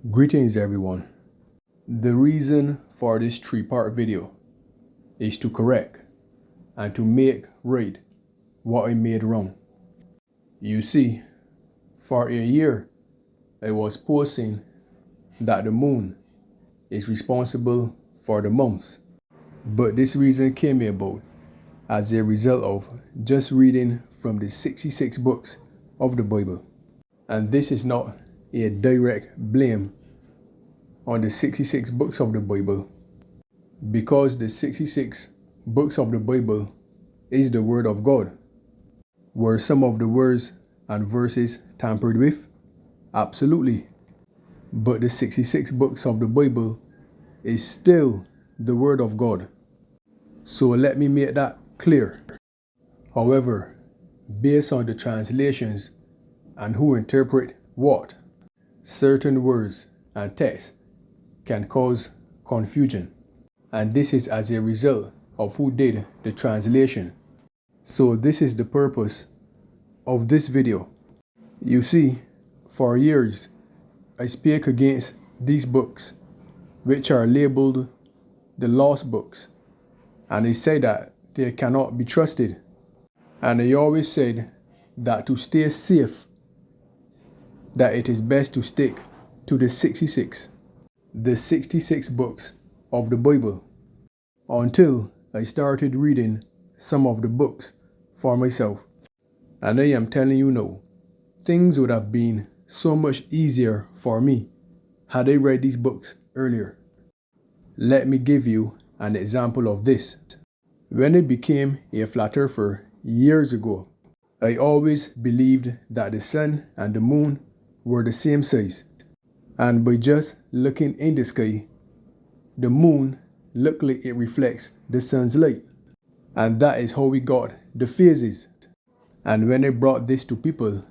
Greetings everyone. The reason for this three-part video is to correct and to make right what I made wrong. You see, for a year I was posting that the moon is responsible for the months, but this reason came about as a result of just reading from the 66 books of the Bible. And this is not a direct blame on the 66 books of the Bible, because the 66 books of the Bible is the Word of God. Were some of the words and verses tampered with? Absolutely. But the 66 books of the Bible is still the Word of God. So let me make that clear. However, based on the translations and who interpret what, certain words and texts can cause confusion. And this is as a result of who did the translation. So this is the purpose of this video. You see, for years I spake against these books, which are labeled the lost books, and I said that they cannot be trusted. And I always said that to stay safe, that it is best to stick to the 66 books of the Bible, until I started reading some of the books for myself. And I am telling you now, things would have been so much easier for me had I read these books earlier. Let me give you an example of this. When I became a flat earther years ago, I always believed that the sun and the moon were the same size. And by just looking in the sky, the moon looked like it reflects the sun's light. And that is how we got the phases. And when I brought this to people,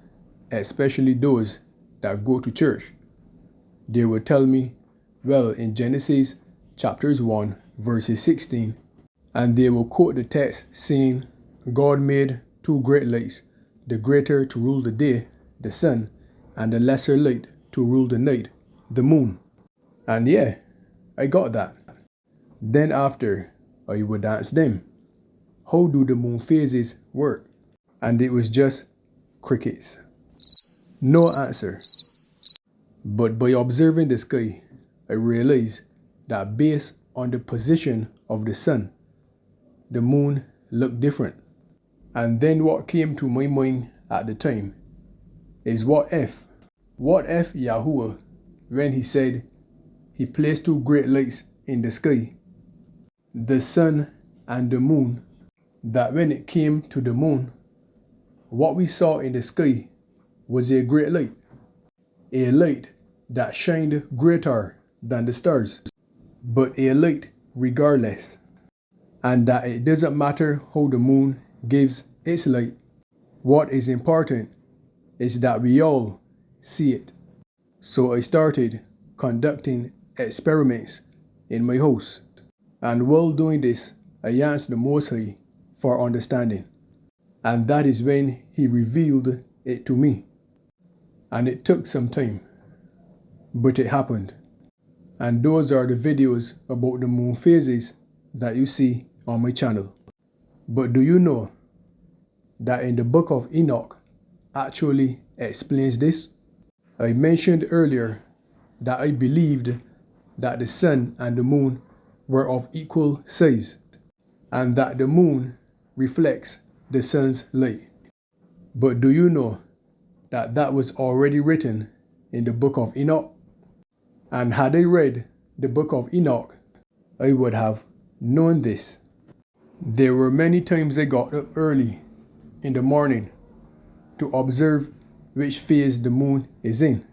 especially those that go to church, they would tell me, well, in Genesis chapters 1 verses 16, and they will quote the text saying, God made two great lights, the greater to rule the day, the sun, and the lesser light to rule the night, the moon. And yeah, I got that. Then after, I would ask them, how do the moon phases work? And it was just crickets. No answer. But by observing the sky, I realized that based on the position of the sun, the moon looked different. And then what came to my mind at the time is what if Yahuwah, when he said he placed two great lights in the sky, the sun and the moon, that when it came to the moon, what we saw in the sky was a great light, a light that shined greater than the stars, but a light regardless, and that it doesn't matter how the moon gives its light. What is important is that we all see it. So I started conducting experiments in my house, and while doing this, I asked the Most High for understanding, and that is when he revealed it to me. And it took some time, but it happened. And those are the videos about the moon phases that you see on my channel. But do you know that in the book of Enoch actually explains this? I mentioned earlier that I believed that the sun and the moon were of equal size, and that the moon reflects the sun's light. But do you know that that was already written in the book of Enoch? And had I read the book of Enoch, I would have known this. There were many times I got up early in the morning to observe which phase the moon is in,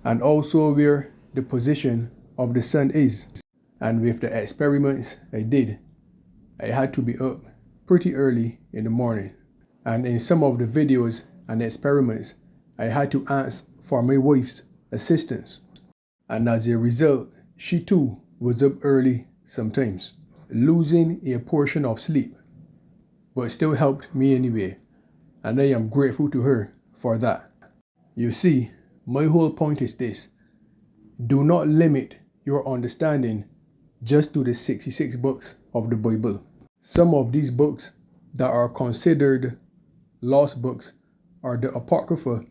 and also where the position of the sun is. And with the experiments I did, I had to be up pretty early in the morning. And in some of the videos and experiments, I had to ask for my wife's assistance. And as a result, she too was up early sometimes, losing a portion of sleep, but still helped me anyway. And I am grateful to her for that. You see, my whole point is this, Do not limit your understanding just to the 66 books of the Bible. Some of these books that are considered lost books are the Apocrypha.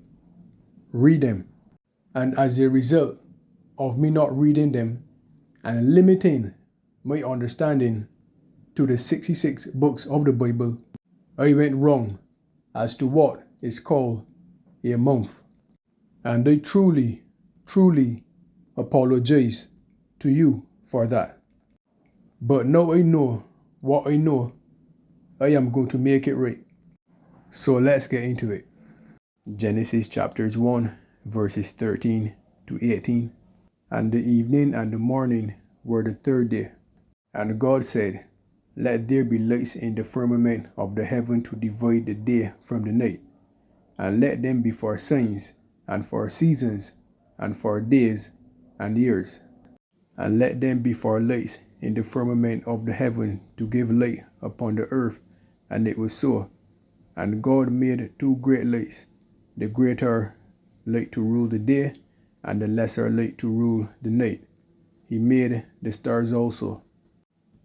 Read them. And as a result of me not reading them and limiting my understanding to the 66 books of the Bible, I went wrong as to what is called a month. And I truly apologize to you for that. But now I know what I know, I am going to make it right. So let's get into it. Genesis chapters 1, verses 13 to 18. And the evening and the morning were the third day. And God said, Let there be lights in the firmament of the heaven to divide the day from the night, and let them be for signs, and for seasons, and for days and years. And let them be for lights in the firmament of the heaven to give light upon the earth. And it was so. And God made two great lights, the greater light to rule the day, and the lesser light to rule the night. He made the stars also.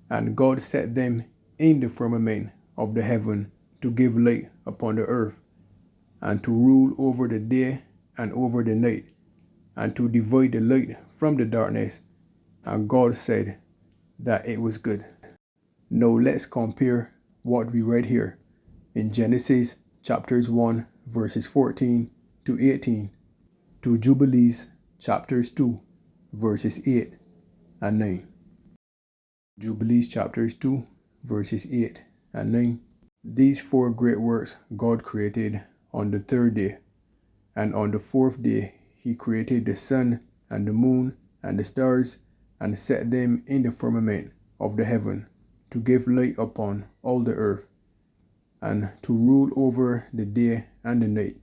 And God set them in the firmament of the heaven to give light upon the earth, and to rule over the day and over the night, and to divide the light from the darkness. And God said that it was good. Now let's compare what we read here in Genesis chapters 1 verses 14 to 18 to Jubilees chapters 2 verses 8 and 9. Jubilees chapters 2 verses 8 and 9. These four great works God created on the third day, and on the fourth day he created the sun and the moon and the stars, and set them in the firmament of the heaven to give light upon all the earth, and to rule over the day and the night,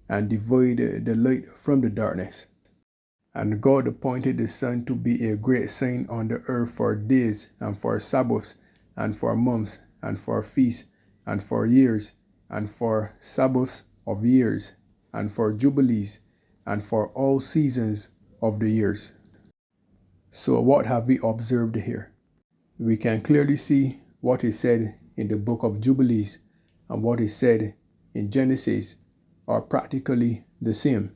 and divide the light from the darkness. And God appointed the sun to be a great sign on the earth for days, and for Sabbaths, and for months, and for feasts, and for years, and for Sabbaths of years, and for jubilees, and for all seasons of the years. So what have we observed here? We can clearly see what is said in the book of Jubilees and what is said in Genesis are practically the same.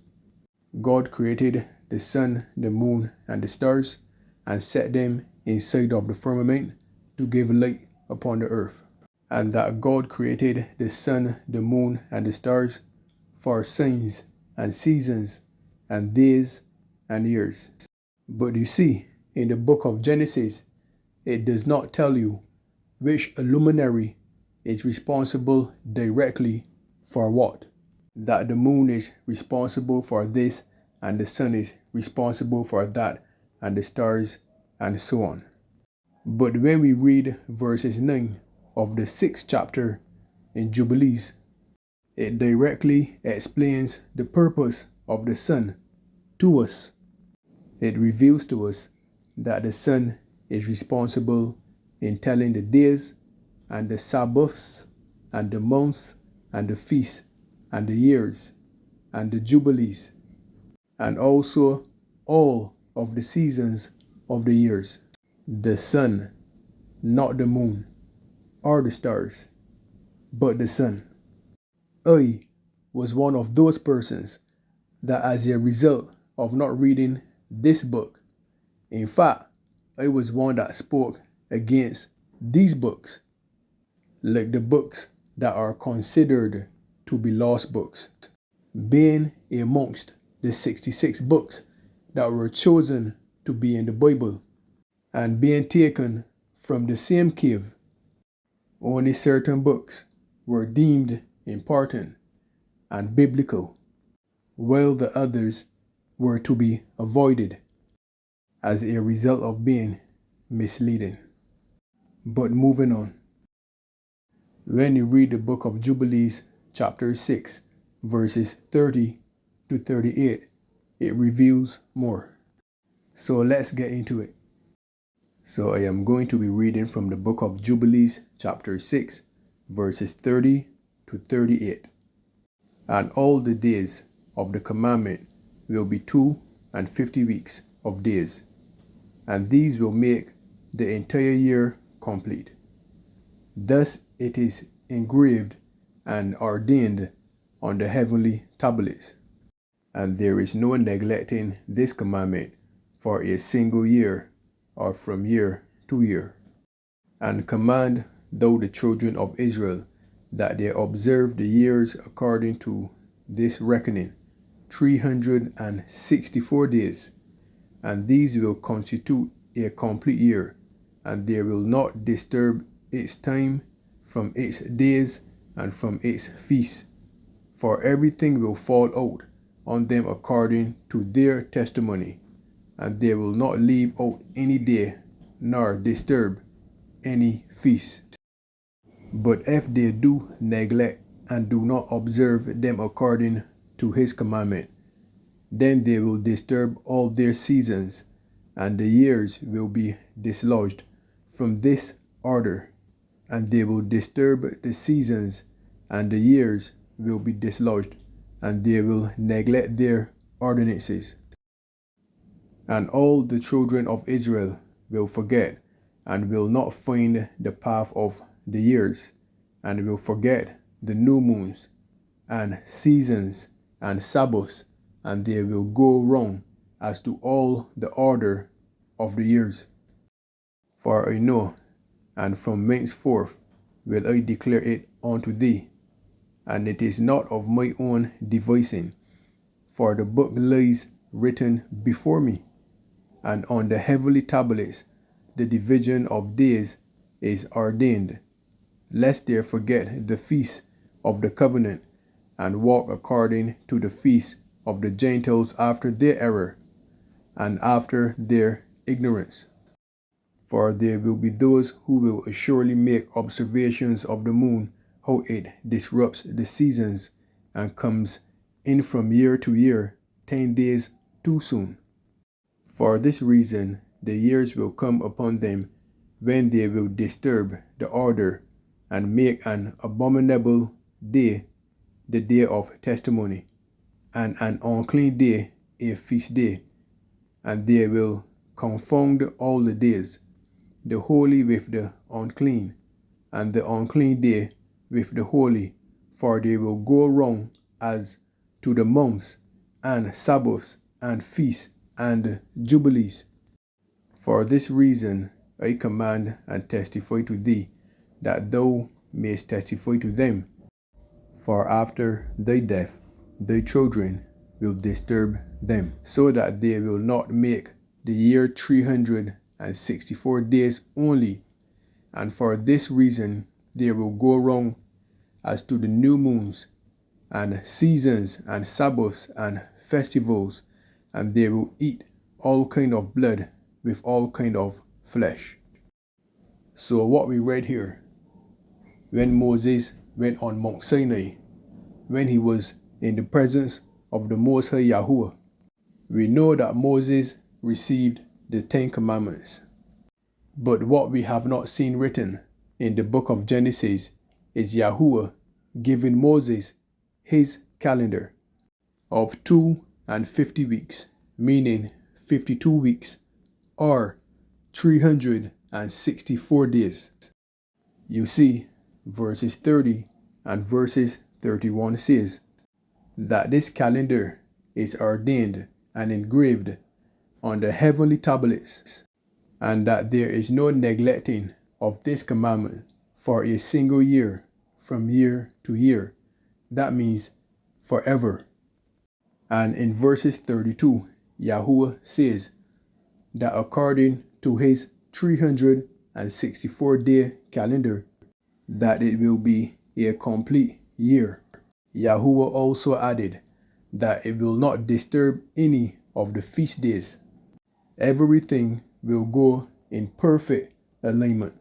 God created the sun, the moon, and the stars, and set them inside of the firmament to give light upon the earth. And that God created the sun, the moon, and the stars for signs and seasons and days and years. But you see, in the book of Genesis, it does not tell you which luminary is responsible directly for what. That the moon is responsible for this, and the sun is responsible for that, and the stars, and so on. But when we read verses 9 of the 6th chapter in Jubilees, it directly explains the purpose of the sun to us. It reveals to us that the sun is responsible in telling the days and the Sabbaths and the months and the feasts and the years and the jubilees, and also all of the seasons of the years. The sun, not the moon or the stars, but the sun. I was one of those persons that, as a result of not reading this book, in fact, I was one that spoke against these books, like the books that are considered to be lost books, being amongst the 66 books that were chosen to be in the Bible and being taken from the same cave. Only certain books were deemed important and biblical, while the others were to be avoided as a result of being misleading. But moving on. When you read the book of Jubilees, chapter 6, verses 30 to 38, it reveals more. So let's get into it. So I am going to be reading from the book of Jubilees, chapter 6, verses 30 to 38. And all the days of the commandment will be 250 weeks of days, and these will make the entire year complete. Thus it is engraved and ordained on the heavenly tablets, and there is no neglecting this commandment for a single year or from year to year. And command thou the children of Israel that they observe the years according to this reckoning, 364 days, and these will constitute a complete year, and they will not disturb its time from its days and from its feasts, for everything will fall out on them according to their testimony, and they will not leave out any day, nor disturb any feast. But if they do neglect and do not observe them according to his commandment, then they will disturb all their seasons, and the years will be dislodged from this order, and they will disturb the seasons, and the years will be dislodged, and they will neglect their ordinances. And all the children of Israel will forget, and will not find the path of the years, and will forget the new moons, and seasons, and Sabbaths, and they will go wrong as to all the order of the years. For I know, and from henceforth will I declare it unto thee, and it is not of my own devising, for the book lies written before me, and on the heavenly tablets the division of days is ordained, lest they forget the feast of the covenant, and walk according to the feast of the Gentiles after their error, and after their ignorance. For there will be those who will assuredly make observations of the moon, how it disrupts the seasons, and comes in from year to year 10 days too soon. For this reason the years will come upon them when they will disturb the order, and make an abominable day the day of testimony, and an unclean day a feast day, and they will confound all the days, the holy with the unclean, and the unclean day with the holy, for they will go wrong as to the months, and Sabbaths, and feasts, and jubilees. For this reason I command and testify to thee, that thou mayest testify to them. For after thy death thy children will disturb them, so that they will not make the year 364 days only, and for this reason they will go wrong as to the new moons, and seasons, and Sabbaths, and festivals, and they will eat all kind of blood with all kind of flesh. So what we read here, when Moses went on Mount Sinai, when he was in the presence of the Most High Yahuwah, we know that Moses received the 10 Commandments. But what we have not seen written in the book of Genesis is Yahuwah giving Moses his calendar of 52 weeks, meaning 52 weeks, or 364 days. You see, verses 30 and verses 31 says that this calendar is ordained and engraved on the heavenly tablets, and that there is no neglecting of this commandment for a single year, from year to year. That means forever. And in verses 32, Yahuwah says that according to his 364-day calendar, that it will be a complete year. Yahuwah also added that it will not disturb any of the feast days. Everything will go in perfect alignment.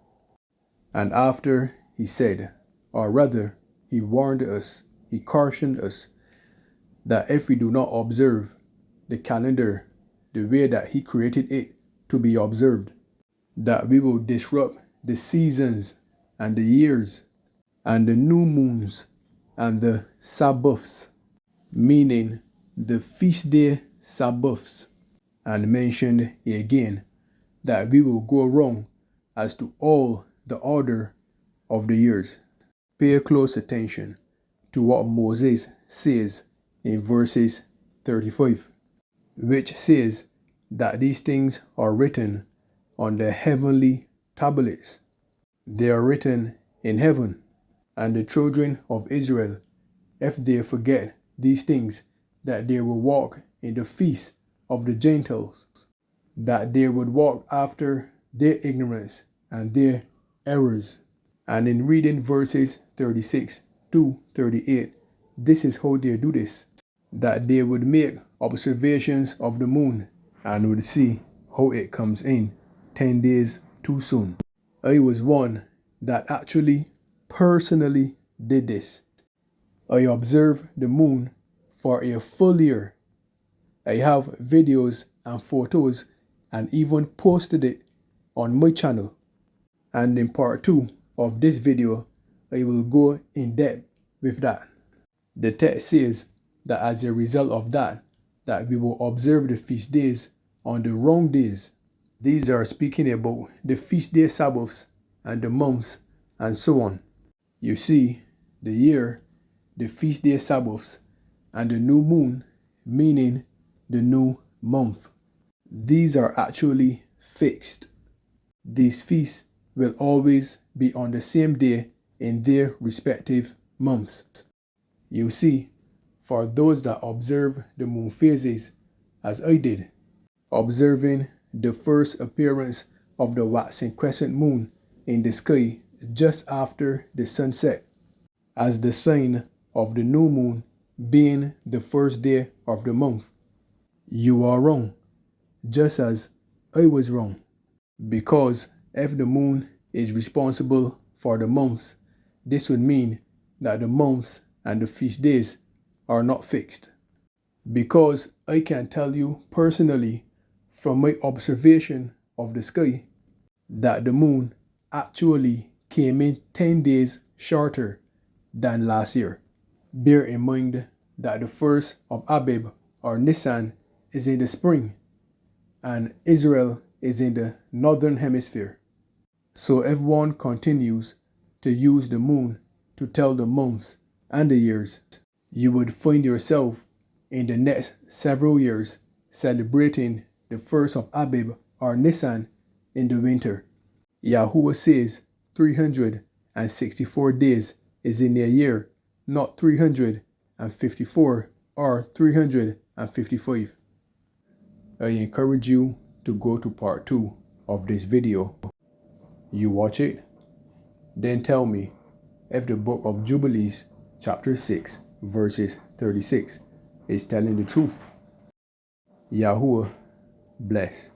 And after he said, or rather, he warned us, he cautioned us, that if we do not observe the calendar the way that he created it to be observed, that we will disrupt the seasons and the years and the new moons and the Sabbaths, meaning the feast day Sabbaths, and mentioned again that we will go wrong as to all the order of the years. Pay close attention to what Moses says in verses 35, which says that these things are written on the heavenly tablets. They are written in heaven, and the children of Israel, if they forget these things, that they will walk in the feast of the Gentiles, that they would walk after their ignorance and their errors. And in reading verses 36 to 38, this is how they do this, that they would make observations of the moon and would see how it comes in 10 days too soon. I was one that actually personally did this. I observed the moon for a full year. I have videos and photos and even posted it on my channel. And in part 2 of this video, I will go in depth with that. The text says that as a result of that we will observe the feast days on the wrong days. These are speaking about the feast day Sabbaths and the months and so on. You see, the year, the feast day Sabbaths, and the new moon, meaning the new month. These are actually fixed. These feasts will always be on the same day in their respective months. You see, for those that observe the moon phases, as I did, observing the first appearance of the waxing crescent moon in the sky just after the sunset, as the sign of the new moon being the first day of the month, you are wrong, just as I was wrong. Because if the moon is responsible for the months, this would mean that the months and the feast days are not fixed. Because I can tell you personally from my observation of the sky that the moon actually came in 10 days shorter than last year. Bear in mind that the first of Abib or Nisan is in the spring and Israel is in the northern hemisphere. So if one continues to use the moon to tell the months and the years, you would find yourself in the next several years celebrating the first of Abib or Nisan in the winter. Yahuwah says 364 days is in a year, not 354 or 355. I encourage you to go to part 2 of this video. You watch it, then tell me if the book of Jubilees chapter 6 verses 36 is telling the truth. Yahuwah bless.